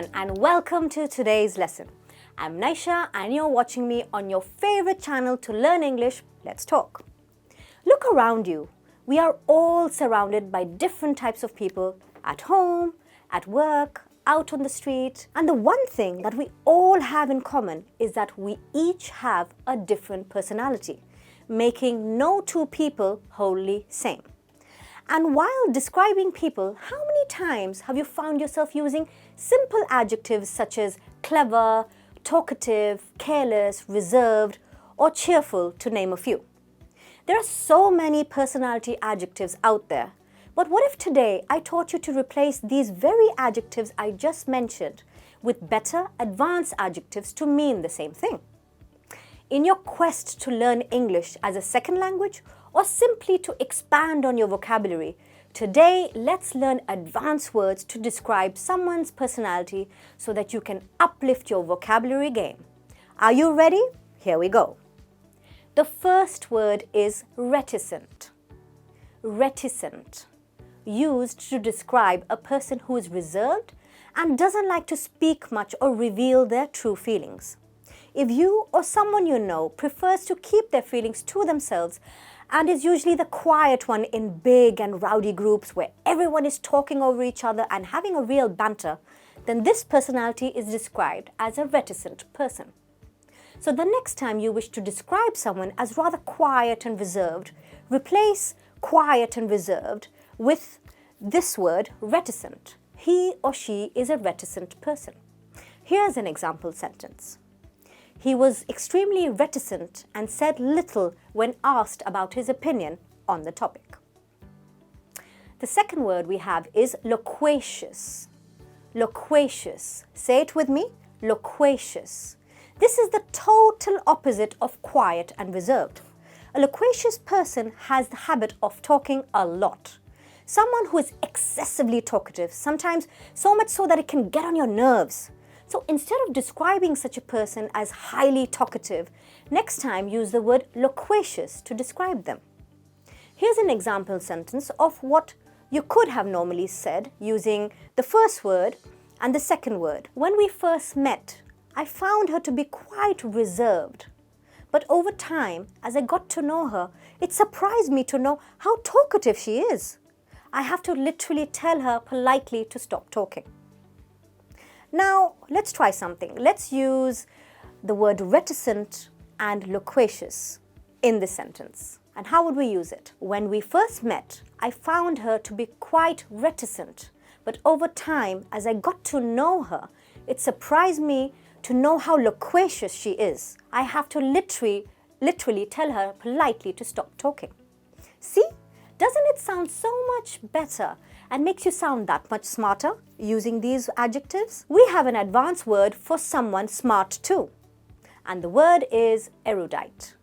everyone and welcome to today's lesson. I'm Nysha and you're watching me on your favorite channel to learn English. Let's talk. Look around you. We are all surrounded by different types of people at home, at work, out on the street. And the one thing that we all have in common is that we each have a different personality, making no two people wholly same. And while describing people, how many times have you found yourself using simple adjectives such as clever, talkative, careless, reserved, or cheerful, to name a few? There are so many personality adjectives out there. But what if today I taught you to replace these very adjectives I just mentioned with better, advanced adjectives to mean the same thing? In your quest to learn English as a second language or simply to expand on your vocabulary, today let's learn advanced words to describe someone's personality so that you can uplift your vocabulary game. Are you ready? Here we go. The first word is reticent. Reticent, used to describe a person who is reserved and doesn't like to speak much or reveal their true feelings. If you or someone you know prefers to keep their feelings to themselves and is usually the quiet one in big and rowdy groups where everyone is talking over each other and having a real banter, then this personality is described as a reticent person. So the next time you wish to describe someone as rather quiet and reserved, replace quiet and reserved with this word reticent. He or she is a reticent person. Here's an example sentence. He was extremely reticent and said little when asked about his opinion on the topic. The second word we have is loquacious. Loquacious. Say it with me. Loquacious. This is the total opposite of quiet and reserved. A loquacious person has the habit of talking a lot. Someone who is excessively talkative, sometimes so much so that it can get on your nerves. So instead of describing such a person as highly talkative, next time use the word loquacious to describe them. Here's an example sentence of what you could have normally said using the first word and the second word. When we first met, I found her to be quite reserved. But over time, as I got to know her, it surprised me to know how talkative she is. I have to literally tell her politely to stop talking. Now, let's try something. Let's use the word reticent and loquacious in this sentence. And how would we use it? When we first met, I found her to be quite reticent. But over time, as I got to know her, it surprised me to know how loquacious she is. I have to literally tell her politely to stop talking. See? Doesn't it sound so much better and makes you sound that much smarter using these adjectives? We have an advanced word for someone smart too. And the word is erudite.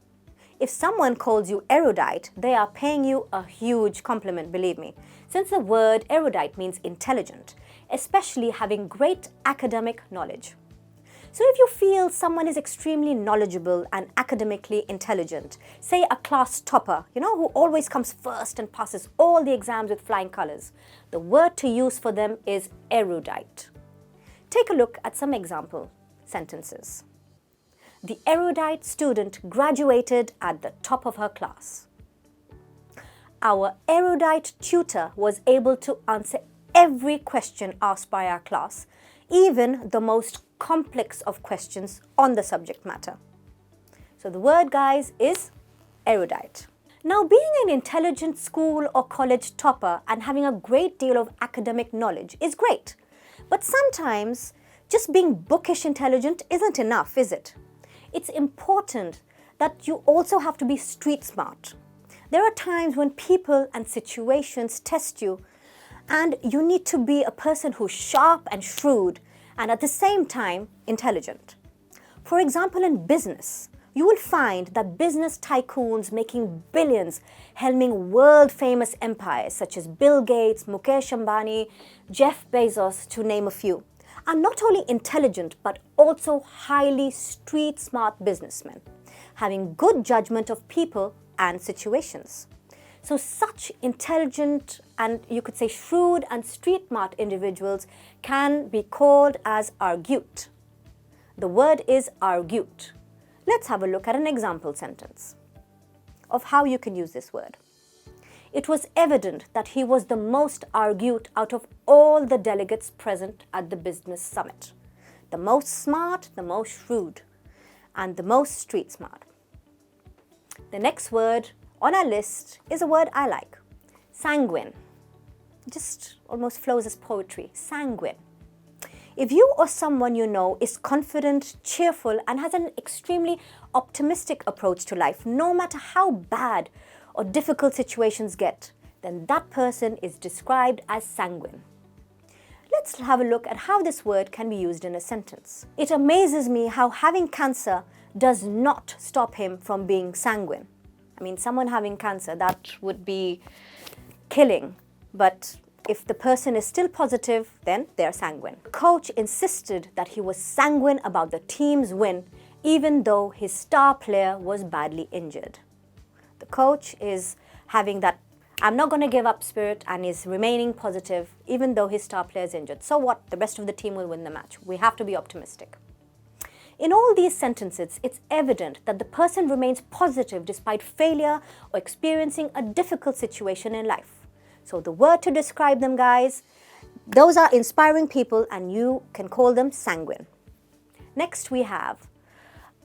If someone calls you erudite, they are paying you a huge compliment, believe me, since the word erudite means intelligent, especially having great academic knowledge. So if you feel someone is extremely knowledgeable and academically intelligent, say a class topper, who always comes first and passes all the exams with flying colors, the word to use for them is erudite. Take a look at some example sentences. The erudite student graduated at the top of her class. Our erudite tutor was able to answer every question asked by our class, even the most complex of questions on the subject matter. So the word, guys, is erudite. Now, being an intelligent school or college topper and having a great deal of academic knowledge is great. But sometimes just being bookish intelligent isn't enough, is it? It's important that you also have to be street smart. There are times when people and situations test you, and you need to be a person who's sharp and shrewd and at the same time intelligent. For example, in business, you will find that business tycoons making billions, helming world-famous empires such as Bill Gates, Mukesh Ambani, Jeff Bezos, to name a few, are not only intelligent but also highly street-smart businessmen, having good judgment of people and situations. So such intelligent and you could say shrewd and street smart individuals can be called as argute. The word is argute. Let's have a look at an example sentence of how you can use this word. It was evident that he was the most argute out of all the delegates present at the business summit. The most smart, the most shrewd, and the most street smart. The next word on our list is a word I like. Sanguine. Just almost flows as poetry. Sanguine. If you or someone you know is confident, cheerful, and has an extremely optimistic approach to life, no matter how bad or difficult situations get, then that person is described as sanguine. Let's have a look at how this word can be used in a sentence. It amazes me how having cancer does not stop him from being sanguine. I mean, someone having cancer, that would be killing, but if the person is still positive, then they're sanguine. The coach insisted that he was sanguine about the team's win, even though his star player was badly injured. The coach is having that I'm not going to give up spirit and is remaining positive even though his star player is injured. So what? The rest of the team will win the match. We have to be optimistic. In all these sentences, it's evident that the person remains positive despite failure or experiencing a difficult situation in life. So the word to describe them, guys, those are inspiring people and you can call them sanguine. Next, we have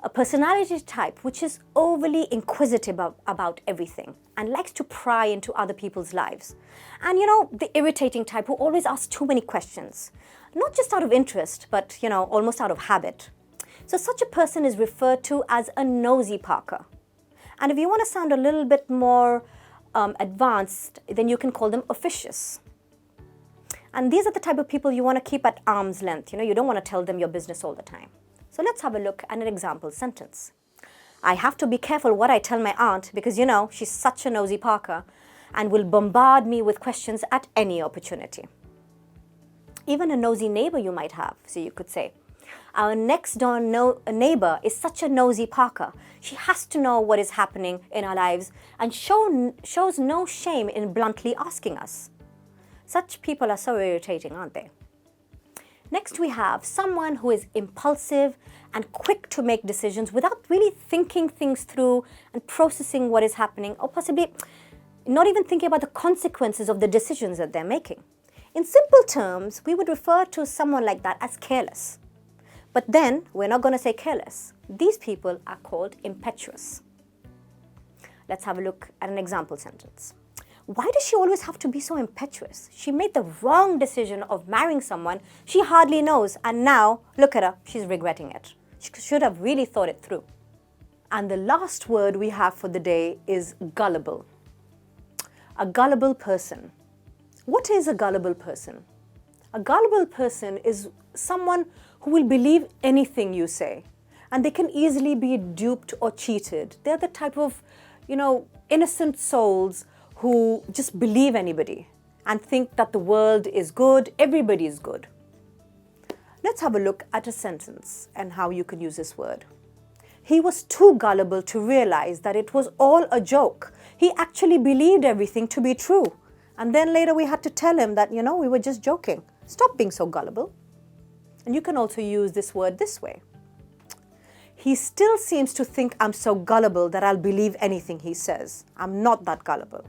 a personality type which is overly inquisitive about everything and likes to pry into other people's lives. And you know, the irritating type who always asks too many questions, not just out of interest, but you know, almost out of habit. So such a person is referred to as a nosy Parker. And if you want to sound a little bit more advanced, then you can call them officious. And these are the type of people you want to keep at arm's length. You know, you don't want to tell them your business all the time. So let's have a look at an example sentence. I have to be careful what I tell my aunt because, you know, she's such a nosy Parker and will bombard me with questions at any opportunity. Even a nosy neighbor you might have, so you could say. Our next door neighbor is such a nosy Parker. She has to know what is happening in our lives and shows no shame in bluntly asking us. Such people are so irritating, aren't they? Next, we have someone who is impulsive and quick to make decisions without really thinking things through and processing what is happening, or possibly not even thinking about the consequences of the decisions that they're making. In simple terms, we would refer to someone like that as careless. But then, we're not going to say careless. These people are called impetuous. Let's have a look at an example sentence. Why does she always have to be so impetuous? She made the wrong decision of marrying someone she hardly knows, and now, look at her, she's regretting it. She should have really thought it through. And the last word we have for the day is gullible. A gullible person. What is a gullible person? A gullible person is someone who will believe anything you say, and they can easily be duped or cheated. They're the type of, innocent souls who just believe anybody and think that the world is good, everybody is good. Let's have a look at a sentence and how you can use this word. He was too gullible to realize that it was all a joke. He actually believed everything to be true. And then later we had to tell him that, we were just joking. Stop being so gullible. And you can also use this word this way. He still seems to think I'm so gullible that I'll believe anything he says. I'm not that gullible.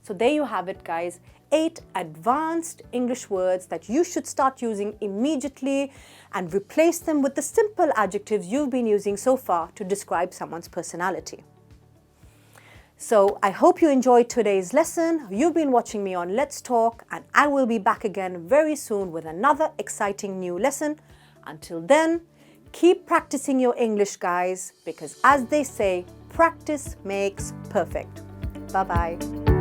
So there you have it, guys. 8 advanced English words that you should start using immediately and replace them with the simple adjectives you've been using so far to describe someone's personality. So I hope you enjoyed today's lesson. You've been watching me on Let's Talk, and I will be back again very soon with another exciting new lesson. Until then, keep practicing your English, guys, because as they say, practice makes perfect. Bye-bye.